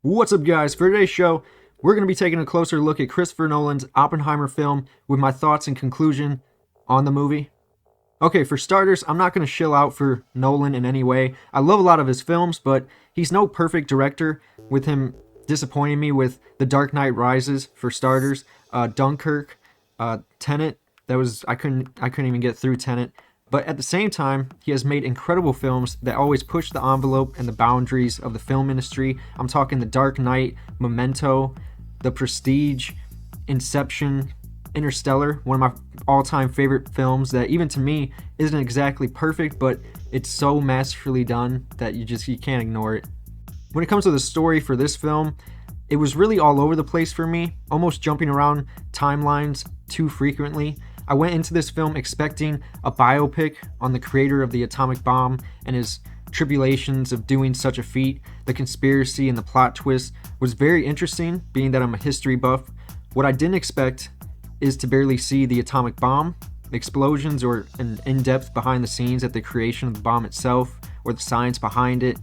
What's up, guys? For today's show, we're going to be taking a closer look at Christopher Nolan's Oppenheimer film with my thoughts and conclusion on the movie. Okay, for starters, I'm not going to shill out for Nolan in any way. I love a lot of his films, but he's no perfect director, with him disappointing me with The Dark Knight Rises, for starters, Dunkirk, Tenet. I couldn't even get through Tenet. But at the same time, he has made incredible films that always push the envelope and the boundaries of the film industry. I'm talking The Dark Knight, Memento, The Prestige, Inception, Interstellar, one of my all-time favorite films that even to me isn't exactly perfect, but it's so masterfully done that you can't ignore it. When it comes to the story for this film, it was really all over the place for me, almost jumping around timelines too frequently. I went into this film expecting a biopic on the creator of the atomic bomb and his tribulations of doing such a feat. The conspiracy and the plot twist was very interesting, being that I'm a history buff. What I didn't expect is to barely see the atomic bomb, explosions, or an in-depth behind the scenes at the creation of the bomb itself, or the science behind it.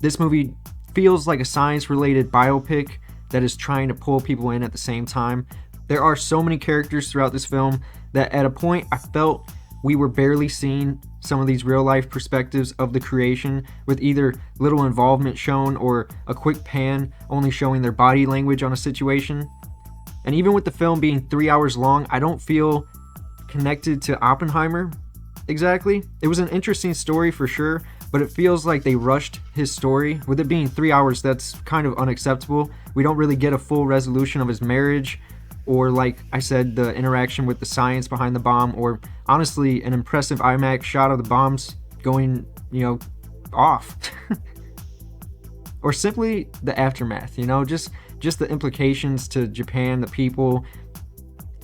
This movie feels like a science-related biopic that is trying to pull people in at the same time. There are so many characters throughout this film that at a point I felt we were barely seeing some of these real-life perspectives of the creation, with either little involvement shown or a quick pan only showing their body language on a situation. And even with the film being 3 hours long, I don't feel connected to Oppenheimer exactly. It was an interesting story for sure, but it feels like they rushed his story. With it being 3 hours, that's kind of unacceptable. We don't really get a full resolution of his marriage, or like I said, the interaction with the science behind the bomb, or honestly, an impressive IMAX shot of the bombs going, off. Or simply the aftermath, just the implications to Japan, the people.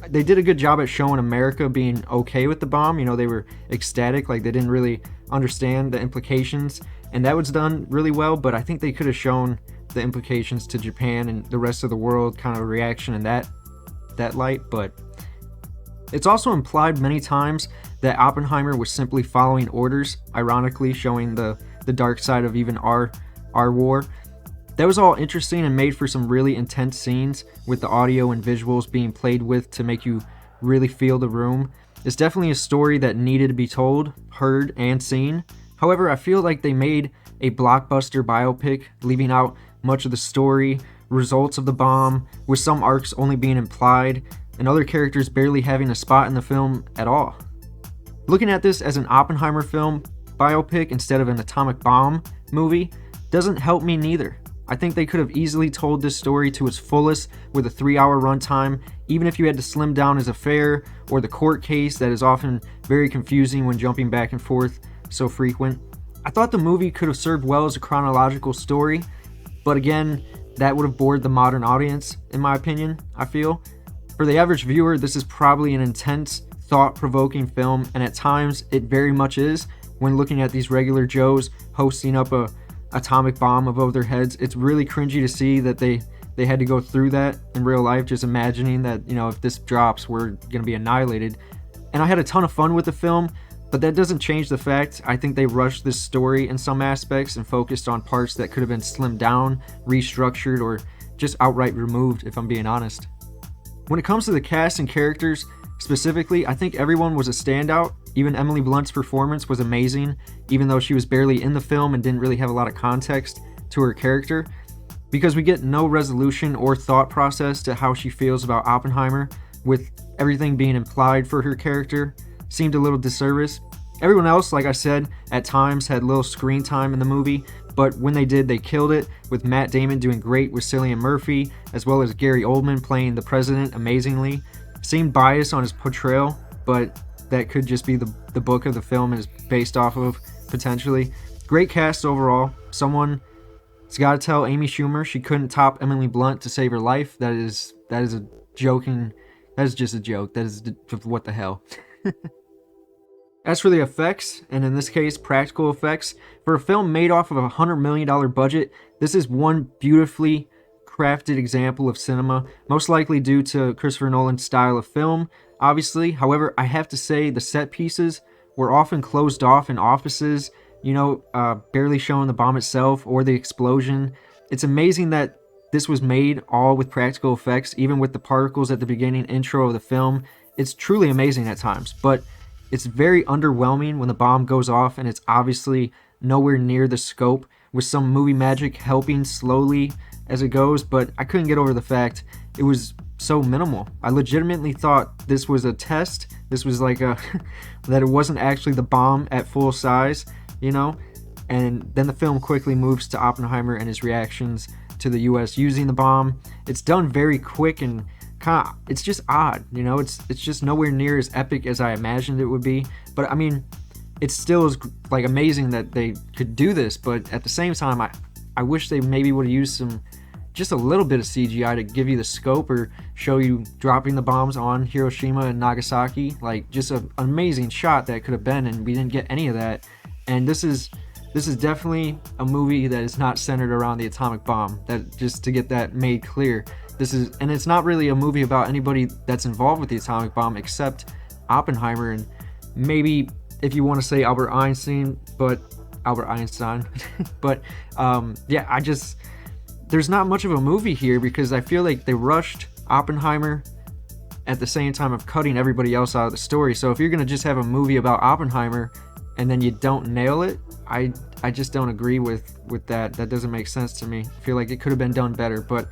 They did a good job at showing America being okay with the bomb. They were ecstatic, like they didn't really understand the implications, and that was done really well, but I think they could have shown the implications to Japan and the rest of the world, kind of a reaction in that light. But it's also implied many times that Oppenheimer was simply following orders, ironically showing the dark side of even our war. That was all interesting and made for some really intense scenes, with the audio and visuals being played with to make you really feel the room. It's definitely a story that needed to be told, heard, and seen. However, I feel like they made a blockbuster biopic, leaving out much of the story, results of the bomb, with some arcs only being implied, and other characters barely having a spot in the film at all. Looking at this as an Oppenheimer film biopic instead of an atomic bomb movie doesn't help me neither. I think they could have easily told this story to its fullest with a 3-hour runtime, even if you had to slim down his affair or the court case that is often very confusing when jumping back and forth so frequent. I thought the movie could have served well as a chronological story, but again, that would have bored the modern audience, in my opinion, I feel. For the average viewer, this is probably an intense, thought-provoking film, and at times it very much is. When looking at these regular Joes hosting up a atomic bomb above their heads, it's really cringy to see that they had to go through that in real life, just imagining that, if this drops, we're going to be annihilated. And I had a ton of fun with the film, but that doesn't change the fact I think they rushed this story in some aspects and focused on parts that could have been slimmed down, restructured, or just outright removed, if I'm being honest. When it comes to the cast and characters specifically, I think everyone was a standout. Even Emily Blunt's performance was amazing, even though she was barely in the film and didn't really have a lot of context to her character, because we get no resolution or thought process to how she feels about Oppenheimer, with everything being implied for her character. Seemed a little disservice. Everyone else, like I said, at times had little screen time in the movie, but when they did, they killed it, with Matt Damon doing great with Cillian Murphy, as well as Gary Oldman playing the president amazingly. Seemed biased on his portrayal, but that could just be the book of the film is based off of, potentially. Great cast overall. Someone's got to tell Amy Schumer she couldn't top Emily Blunt to save her life. That is just a joke. That is what the hell. As for the effects, and in this case practical effects, for a film made off of a $100 million budget, this is one beautifully crafted example of cinema, most likely due to Christopher Nolan's style of film, obviously. However, I have to say the set pieces were often closed off in offices, barely showing the bomb itself or the explosion. It's amazing that this was made all with practical effects, even with the particles at the beginning intro of the film. It's truly amazing at times, but it's very underwhelming when the bomb goes off and it's obviously nowhere near the scope, with some movie magic helping slowly as it goes, but I couldn't get over the fact it was so minimal. I legitimately thought this was a test. This was like a that it wasn't actually the bomb at full size, you know? And then the film quickly moves to Oppenheimer and his reactions to the US using the bomb. It's done very quick and kind of, it's just odd, you know? It's just nowhere near as epic as I imagined it would be. But I mean, it still is like amazing that they could do this, but at the same time, I wish they maybe would have used just a little bit of CGI to give you the scope or show you dropping the bombs on Hiroshima and Nagasaki. Like, just an amazing shot that could have been, and we didn't get any of that. And this is definitely a movie that is not centered around the atomic bomb. That, just to get that made clear, and it's not really a movie about anybody that's involved with the atomic bomb except Oppenheimer and maybe, if you want to say Albert Einstein, but yeah, there's not much of a movie here because I feel like they rushed Oppenheimer at the same time of cutting everybody else out of the story. So if you're gonna just have a movie about Oppenheimer and then you don't nail it, I just don't agree with that. That doesn't make sense to me. I feel like it could have been done better, but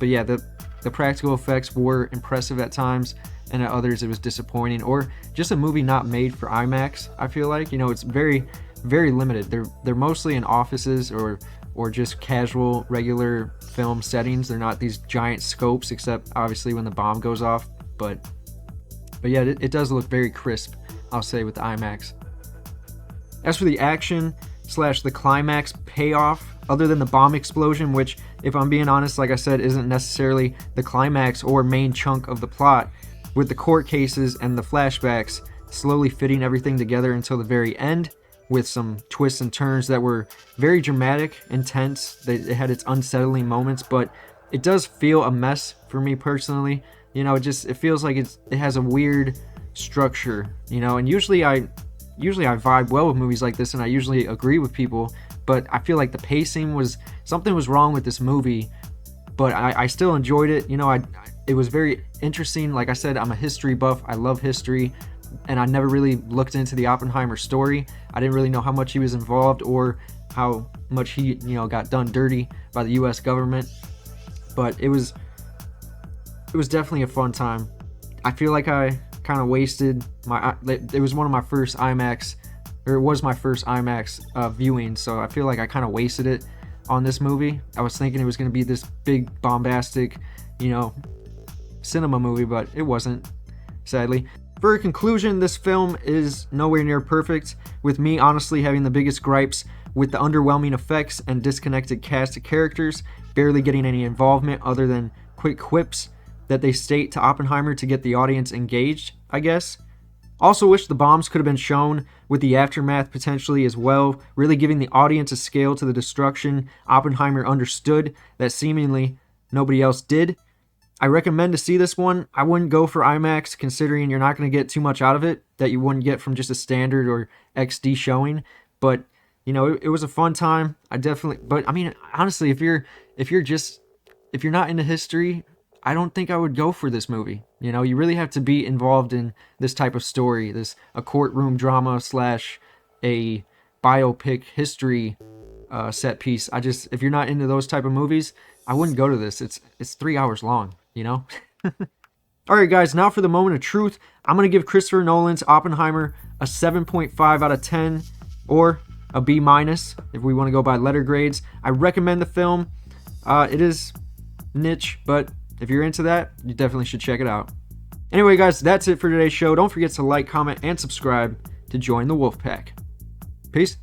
yeah, the practical effects were impressive at times, and at others it was disappointing, or just a movie not made for IMAX. I feel like, you know, it's very, very limited. They're mostly in offices or just casual, regular film settings. They're not these giant scopes, except obviously when the bomb goes off. But yeah, it does look very crisp, I'll say, with the IMAX. As for the action / the climax payoff, other than the bomb explosion, which, if I'm being honest, like I said, isn't necessarily the climax or main chunk of the plot, with the court cases and the flashbacks slowly fitting everything together until the very end, with some twists and turns that were very dramatic, intense. It had its unsettling moments, but it does feel a mess for me personally. You know, it feels like it has a weird structure, you know, and usually I vibe well with movies like this, and I usually agree with people, but I feel like the pacing something was wrong with this movie, but I still enjoyed it. You know, it was very interesting. Like I said, I'm a history buff. I love history, and I never really looked into the Oppenheimer story. I didn't really know how much he was involved or how much he, you know, got done dirty by the US government, but it was definitely a fun time. I feel like I kind of wasted it was one of my first IMAX, or it was my first IMAX viewing, so I feel like I kind of wasted it on this movie. I was thinking it was going to be this big bombastic, you know, cinema movie, but it wasn't, sadly. For a conclusion, this film is nowhere near perfect, with me honestly having the biggest gripes with the underwhelming effects and disconnected cast of characters, barely getting any involvement other than quick quips that they state to Oppenheimer to get the audience engaged, I guess. Also wish the bombs could have been shown with the aftermath potentially as well, really giving the audience a scale to the destruction Oppenheimer understood that seemingly nobody else did. I recommend to see this one. I wouldn't go for IMAX, considering you're not going to get too much out of it that you wouldn't get from just a standard or XD showing. But, you know, it was a fun time. But I mean, honestly, if you're not into history, I don't think I would go for this movie. You know, you really have to be involved in this type of story, a courtroom drama / a biopic history set piece. If you're not into those type of movies, I wouldn't go to this. It's 3 hours long, you know? Alright guys, now for the moment of truth. I'm going to give Christopher Nolan's Oppenheimer a 7.5 out of 10, or a B- if we want to go by letter grades. I recommend the film. It is niche, but if you're into that, you definitely should check it out. Anyway guys, that's it for today's show. Don't forget to like, comment, and subscribe to join the Wolf Pack. Peace.